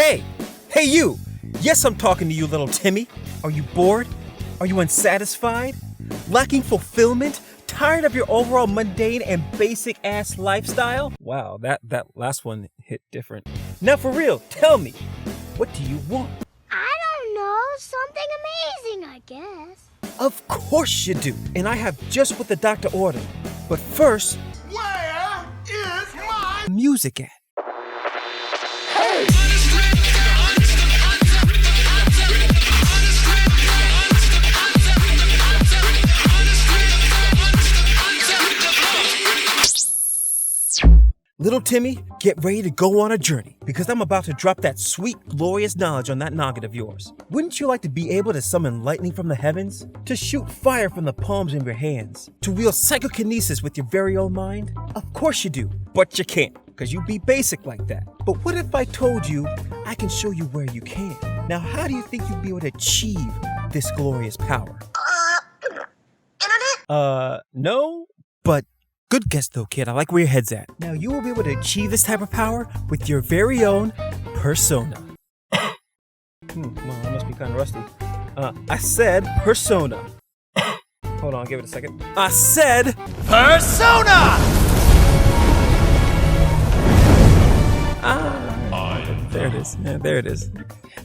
Hey! Hey you! Yes, I'm talking to you, little Timmy. Are you bored? Are you unsatisfied? Lacking fulfillment? Tired of your overall mundane and basic-ass lifestyle? Wow, that last one hit different. Now for real, tell me, what do you want? I don't know, something amazing, I guess. Of course you do, and I have just what the doctor ordered. But first, where is my music at? Hey! Little Timmy, get ready to go on a journey, because I'm about to drop that sweet, glorious knowledge on that noggin of yours. Wouldn't you like to be able to summon lightning from the heavens? To shoot fire from the palms of your hands? To wield psychokinesis with your very own mind? Of course you do, but you can't, because you be basic like that. But what if I told you I can show you where you can? Now, how do you think you'd be able to achieve this glorious power? Internet? No, but good guess though, kid. I like where your head's at. Now, you will be able to achieve this type of power with your very own persona. Well, I must be kind of rusty. I said persona. Hold on, give it a second. I said Persona! There it is. Yeah, there it is.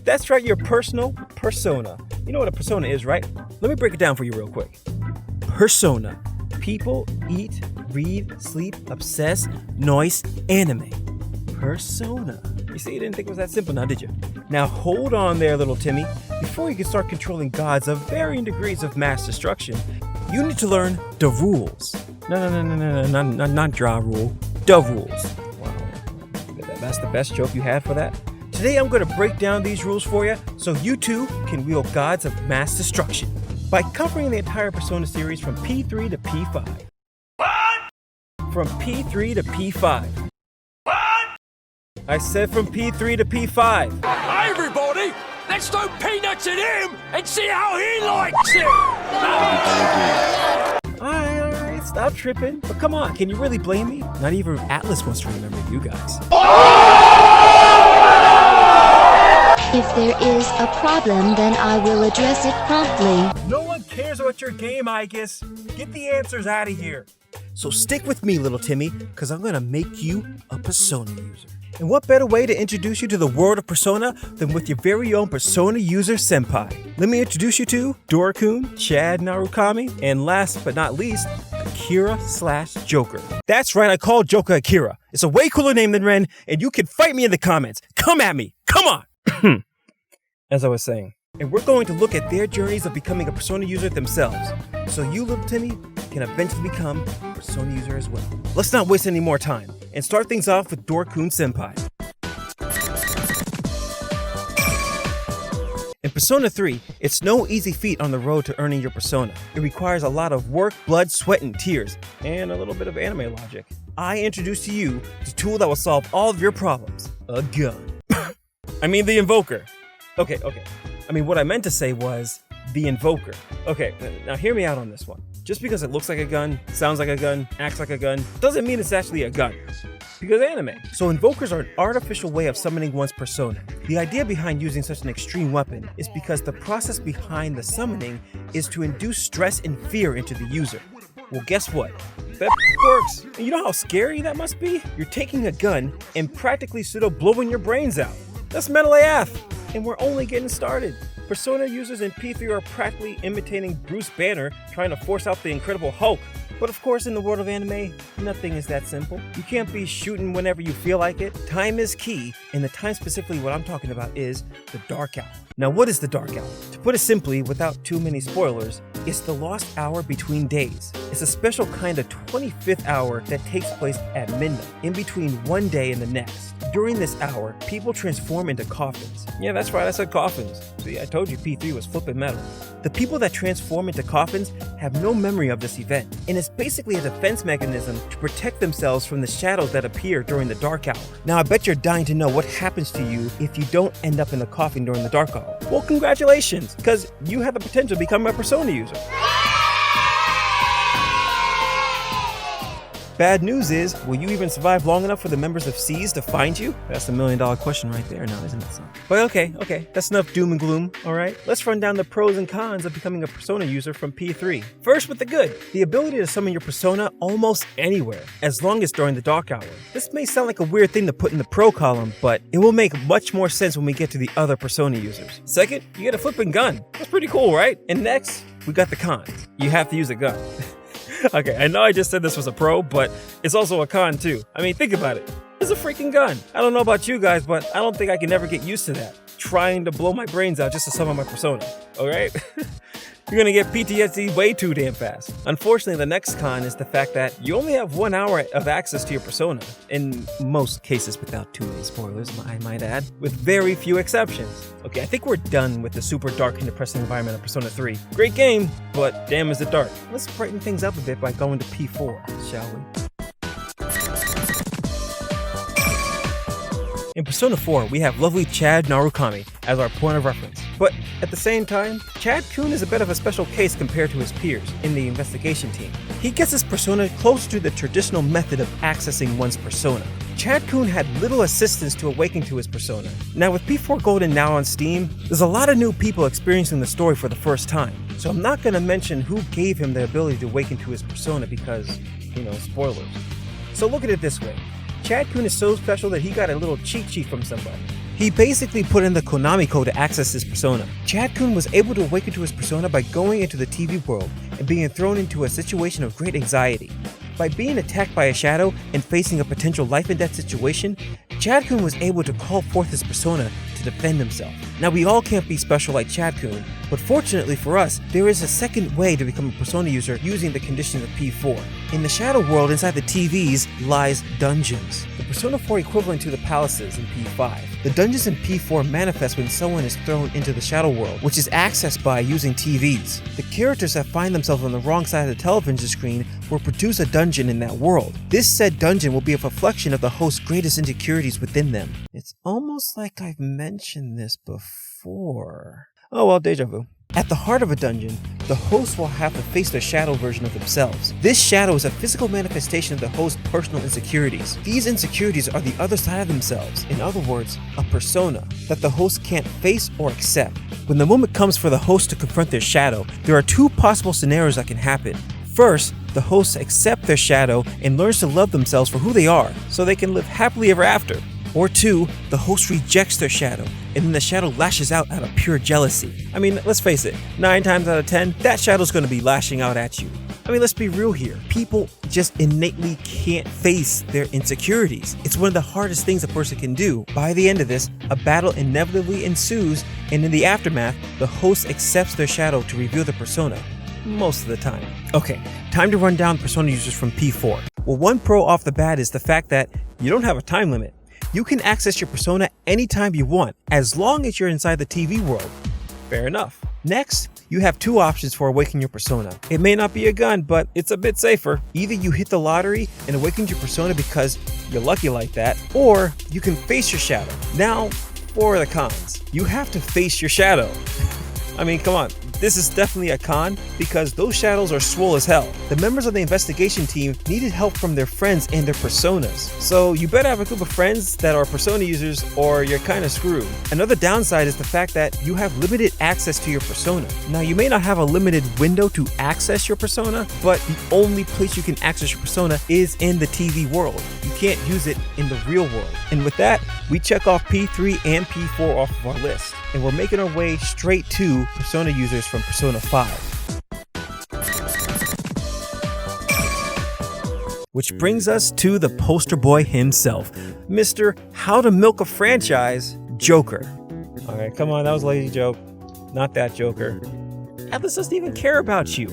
That's right, your personal persona. You know what a persona is, right? Let me break it down for you real quick. Persona. People, eat, read, sleep, obsess, noise, anime. Persona. You see, you didn't think it was that simple now, did you? Now hold on there, little Timmy. Before you can start controlling gods of varying degrees of mass destruction, you need to learn the rules. No, not draw rule. The rules. Wow. That's the best joke you had for that? Today I'm going to break down these rules for you so you too can wield gods of mass destruction. By covering the entire Persona series from P3 to P5. What? From P3 to P5. What? I said from P3 to P5. Hey everybody, let's throw peanuts at him and see how he likes it! Alright, stop tripping. But come on, can you really blame me? Not even Atlus wants to remember you guys. If there is a problem, then I will address it promptly. No one cares about your game, Igus. Get the answers out of here. So stick with me, little Timmy, because I'm going to make you a Persona user. And what better way to introduce you to the world of Persona than with your very own Persona user senpai? Let me introduce you to Dorkun, Chad Narukami, and last but not least, Akira/Joker. That's right, I called Joker Akira. It's a way cooler name than Ren, and you can fight me in the comments. Come at me. Come on. As I was saying, and we're going to look at their journeys of becoming a Persona user themselves, so you, little Timmy, can eventually become a Persona user as well. Let's not waste any more time, and start things off with Dorkun Senpai. In Persona 3, it's no easy feat on the road to earning your Persona. It requires a lot of work, blood, sweat, and tears, and a little bit of anime logic. I introduce to you the tool that will solve all of your problems, a gun. I mean the Invoker. Okay. I mean, what I meant to say was the Invoker. Okay, now hear me out on this one. Just because it looks like a gun, sounds like a gun, acts like a gun, doesn't mean it's actually a gun. Because anime. So invokers are an artificial way of summoning one's persona. The idea behind using such an extreme weapon is because the process behind the summoning is to induce stress and fear into the user. Well, guess what? That works. And you know how scary that must be? You're taking a gun and practically pseudo blowing your brains out. That's mental AF, and we're only getting started. Persona users in P3 are practically imitating Bruce Banner trying to force out the Incredible Hulk. But of course, in the world of anime, nothing is that simple. You can't be shooting whenever you feel like it. Time is key, and the time specifically what I'm talking about is the Dark Hour. Now, what is the Dark Hour? To put it simply, without too many spoilers, it's the lost hour between days. It's a special kind of 25th hour that takes place at midnight, in between one day and the next. During this hour, people transform into coffins. Yeah, that's right, I said coffins. See, I told you P3 was flipping metal. The people that transform into coffins have no memory of this event, and it's basically a defense mechanism to protect themselves from the shadows that appear during the Dark Hour. Now, I bet you're dying to know what happens to you if you don't end up in the coffin during the Dark Hour. Well, congratulations, because you have the potential to become a Persona user. Bad news is, will you even survive long enough for the members of Seas to find you? That's the $1,000,000 question right there now, isn't it, son? But okay, that's enough doom and gloom, alright? Let's run down the pros and cons of becoming a Persona user from P3. First with the good, the ability to summon your Persona almost anywhere, as long as during the dark hour. This may sound like a weird thing to put in the pro column, but it will make much more sense when we get to the other Persona users. Second, you get a flipping gun. That's pretty cool, right? And next, we got the cons. You have to use a gun. Okay, I know I just said this was a pro, but it's also a con too. I mean, think about it. It's a freaking gun. I don't know about you guys, but I don't think I can ever get used to that. Trying to blow my brains out just to summon my Persona, alright? You're gonna get PTSD way too damn fast. Unfortunately, the next con is the fact that you only have 1 hour of access to your Persona. In most cases without too many spoilers, I might add, with very few exceptions. Okay, I think we're done with the super dark and depressing environment of Persona 3. Great game, but damn is it dark. Let's brighten things up a bit by going to P4, shall we? In Persona 4, we have lovely Chad Narukami as our point of reference. But at the same time, Chad-kun is a bit of a special case compared to his peers in the investigation team. He gets his persona closer to the traditional method of accessing one's persona. Chad-kun had little assistance to awaken to his persona. Now with P4 Golden now on Steam, there's a lot of new people experiencing the story for the first time. So I'm not going to mention who gave him the ability to awaken to his persona because, spoilers. So look at it this way. Chad-kun is so special that he got a little cheat sheet from somebody. He basically put in the Konami code to access his persona. Chad-kun was able to awaken to his persona by going into the TV world and being thrown into a situation of great anxiety. By being attacked by a shadow and facing a potential life and death situation, Chad-kun was able to call forth his persona to defend himself. Now we all can't be special like Chad-kun, but fortunately for us, there is a second way to become a Persona user using the conditions of P4. In the shadow world inside the TVs lies dungeons, the Persona 4 equivalent to the palaces in P5. The dungeons in P4 manifest when someone is thrown into the shadow world, which is accessed by using TVs. The characters that find themselves on the wrong side of the television screen will produce a dungeon in that world. This said dungeon will be a reflection of the host's greatest insecurities within them. It's almost like I've mentioned this before. Oh well, deja vu. At the heart of a dungeon, the host will have to face their shadow version of themselves. This shadow is a physical manifestation of the host's personal insecurities. These insecurities are the other side of themselves, in other words, a persona that the host can't face or accept. When the moment comes for the host to confront their shadow, there are two possible scenarios that can happen. First, the hosts accept their shadow and learns to love themselves for who they are, so they can live happily ever after. Or two, the host rejects their shadow, and then the shadow lashes out of pure jealousy. I mean, let's face it, 9 times out of 10, that shadow's gonna be lashing out at you. I mean, let's be real here. People just innately can't face their insecurities. It's one of the hardest things a person can do. By the end of this, a battle inevitably ensues, and in the aftermath, the host accepts their shadow to reveal their persona. Most of the time. Okay, time to run down Persona users from P4. Well, one pro off the bat is the fact that you don't have a time limit. You can access your persona anytime you want, as long as you're inside the TV world. Fair enough. Next, you have two options for awakening your persona. It may not be a gun, but it's a bit safer. Either you hit the lottery and awaken your persona because you're lucky like that, or you can face your shadow. Now, for the cons. You have to face your shadow. I mean, come on. This is definitely a con because those shadows are swole as hell. The members of the investigation team needed help from their friends and their personas. So you better have a group of friends that are persona users or you're kind of screwed. Another downside is the fact that you have limited access to your persona. Now you may not have a limited window to access your persona, but the only place you can access your persona is in the TV world. You can't use it in the real world. And with that, we check off P3 and P4 off of our list. And we're making our way straight to Persona users from Persona 5. Which brings us to the poster boy himself, Mr. How to Milk a Franchise, Joker. Alright, come on, that was a lazy joke. Not that Joker. Atlus doesn't even care about you.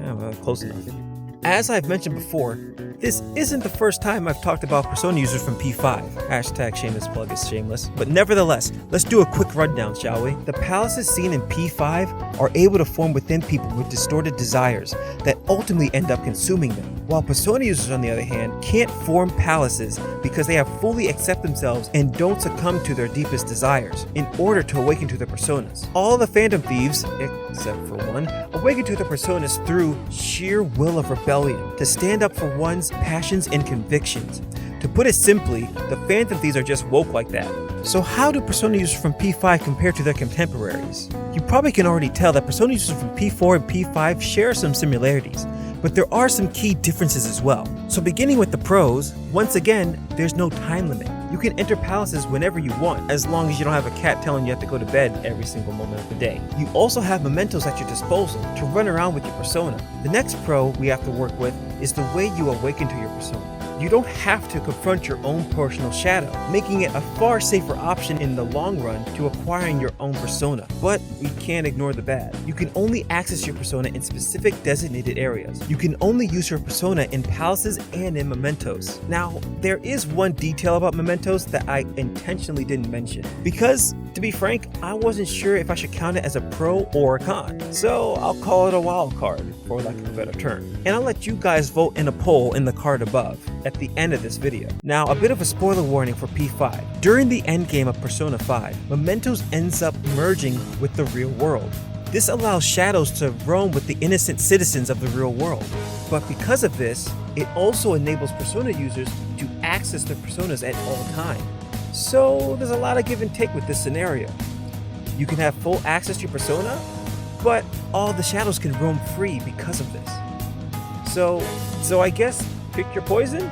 Yeah, well, close enough. As I've mentioned before, this isn't the first time I've talked about Persona users from P5. Hashtag shameless plug is shameless. But nevertheless, let's do a quick rundown, shall we? The palaces seen in P5 are able to form within people with distorted desires that ultimately end up consuming them. While Persona users, on the other hand, can't form palaces because they have fully accept themselves and don't succumb to their deepest desires in order to awaken to their personas. All the Phantom Thieves, except for one, awaken to their personas through sheer will of rebellion rebellion, to stand up for one's passions and convictions. To put it simply, the Phantom Thieves are just woke like that. So how do Persona users from P5 compare to their contemporaries? You probably can already tell that Persona users from P4 and P5 share some similarities, but there are some key differences as well. So beginning with the pros, once again, there's no time limit. You can enter palaces whenever you want, as long as you don't have a cat telling you have to go to bed every single moment of the day. You also have mementos at your disposal to run around with your persona. The next pro we have to work with is the way you awaken to your persona. You don't have to confront your own personal shadow, making it a far safer option in the long run to acquiring your own persona. But we can't ignore the bad. You can only access your persona in specific designated areas. You can only use your persona in palaces and in mementos. Now, there is one detail about mementos that I intentionally didn't mention, because, to be frank, I wasn't sure if I should count it as a pro or a con. So I'll call it a wild card, for lack of a better term. And I'll let you guys vote in a poll in the card above at the end of this video. Now, a bit of a spoiler warning for P5. During the endgame of Persona 5, Mementos ends up merging with the real world. This allows shadows to roam with the innocent citizens of the real world. But because of this, it also enables Persona users to access their personas at all times. So there's a lot of give and take with this scenario. You can have full access to your persona, but all the shadows can roam free because of this. So I guess pick your poison?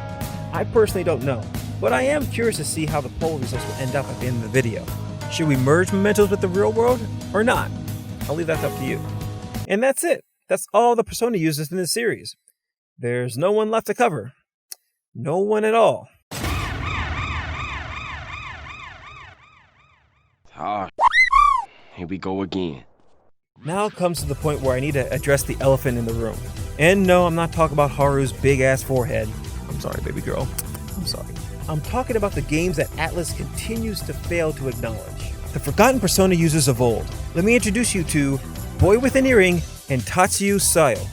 I personally don't know, but I am curious to see how the poll results will end up at the end of the video. Should we merge mementos with the real world or not? I'll leave that up to you. And that's it. That's all the Persona users in this series. There's no one left to cover. No one at all. Here we go again. Now comes to the point where I need to address the elephant in the room. And no, I'm not talking about Haru's big ass forehead. I'm sorry, baby girl. I'm sorry. I'm talking about the games that Atlus continues to fail to acknowledge. The forgotten Persona users of old. Let me introduce you to Boy with an Earring and Tatsuyu Sayo.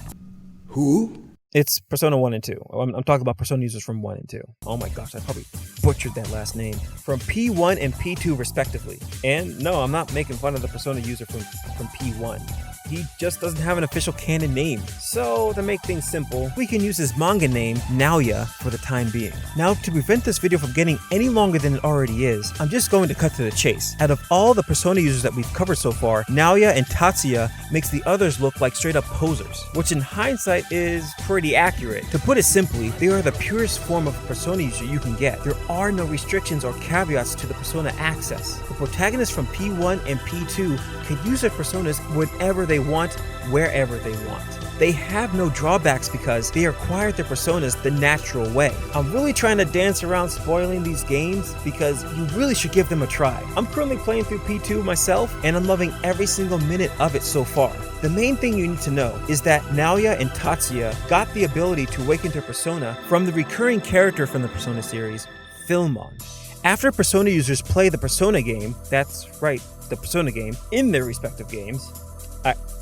Who? It's Persona 1 and 2. I'm talking about Persona users from 1 and 2. Oh my gosh, I probably butchered that last name. From P1 and P2 respectively. And no, I'm not making fun of the Persona user from P1. He just doesn't have an official canon name. So, to make things simple, we can use his manga name, Naoya, for the time being. Now, to prevent this video from getting any longer than it already is, I'm just going to cut to the chase. Out of all the Persona users that we've covered so far, Naoya and Tatsuya makes the others look like straight up posers, which in hindsight is pretty accurate. To put it simply, they are the purest form of Persona user you can get. There are no restrictions or caveats to the Persona access. The protagonists from P1 and P2 can use their personas whenever they want, wherever they want. They have no drawbacks because they acquired their personas the natural way. I'm really trying to dance around spoiling these games because you really should give them a try. I'm currently playing through P2 myself and I'm loving every single minute of it so far. The main thing you need to know is that Naoya and Tatsuya got the ability to awaken their persona from the recurring character from the Persona series, Philmon. After Persona users play the Persona game, that's right, the Persona game, in their respective games,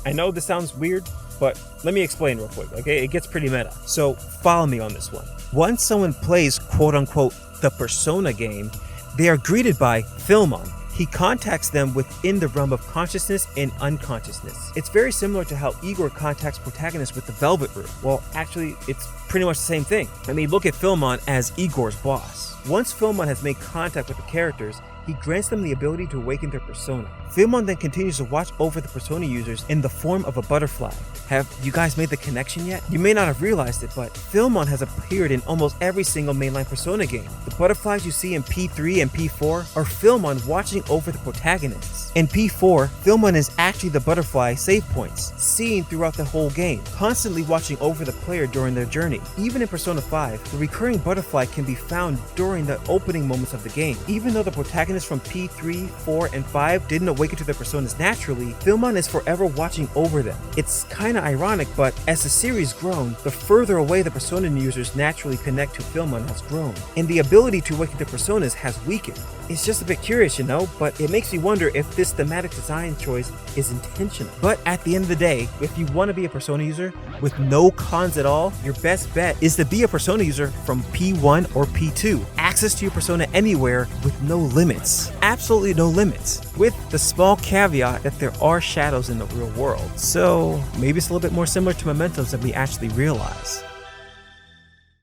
I know this sounds weird, but let me explain real quick, okay? It gets pretty meta. So follow me on this one. Once someone plays quote-unquote the Persona game, they are greeted by Philmon. He contacts them within the realm of consciousness and unconsciousness. It's very similar to how Igor contacts protagonists with the Velvet Room. Well, actually, it's pretty much the same thing. I mean, look at Philmon as Igor's boss. Once Philmon has made contact with the characters, he grants them the ability to awaken their persona. Philmon then continues to watch over the Persona users in the form of a butterfly. Have you guys made the connection yet? You may not have realized it, but Philmon has appeared in almost every single mainline Persona game. The butterflies you see in P3 and P4 are Philmon watching over the protagonists. In P4, Philmon is actually the butterfly save points, seen throughout the whole game, constantly watching over the player during their journey. Even in Persona 5, the recurring butterfly can be found during the opening moments of the game. Even though the protagonists from P3, 4, and 5 didn't awaken to their personas naturally, Philmon is forever watching over them. It's kinda ironic, but as the series grown, the further away the Persona users naturally connect to Philmon has grown, and the ability to awaken their personas has weakened. It's just a bit curious, you know, but it makes me wonder if this thematic design choice is intentional. But at the end of the day, if you want to be a Persona user with no cons at all, your best bet is to be a Persona user from P1 or P2. Access to your persona anywhere with no limits. Absolutely no limits. With the small caveat that there are shadows in the real world. So maybe it's a little bit more similar to Mementos than we actually realize.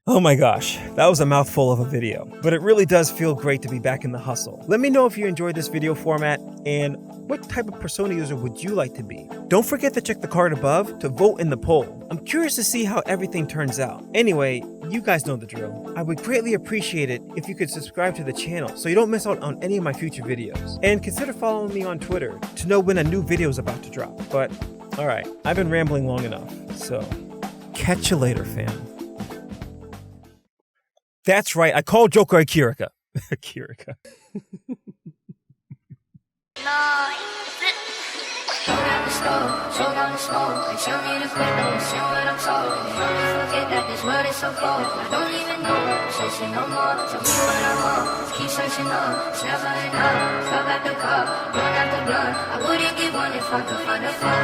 Oh my gosh, that was a mouthful of a video, but it really does feel great to be back in the hustle. Let me know if you enjoyed this video format and what type of Persona user would you like to be? Don't forget to check the card above to vote in the poll. I'm curious to see how everything turns out. Anyway, you guys know the drill. I would greatly appreciate it if you could subscribe to the channel so you don't miss out on any of my future videos. And consider following me on Twitter to know when a new video is about to drop. But alright, I've been rambling long enough, so catch you later, fam. That's right, I called Joker Akirika. Akirika. Show down the smoke, and show me the windows, show what I'm told. And don't you forget that this world is so cold. I don't even know what I'm chasing no more. Tell me what I want, just keep searching on. It's never enough, fuck out the car, run out the gun. I wouldn't give one if I could find a fun.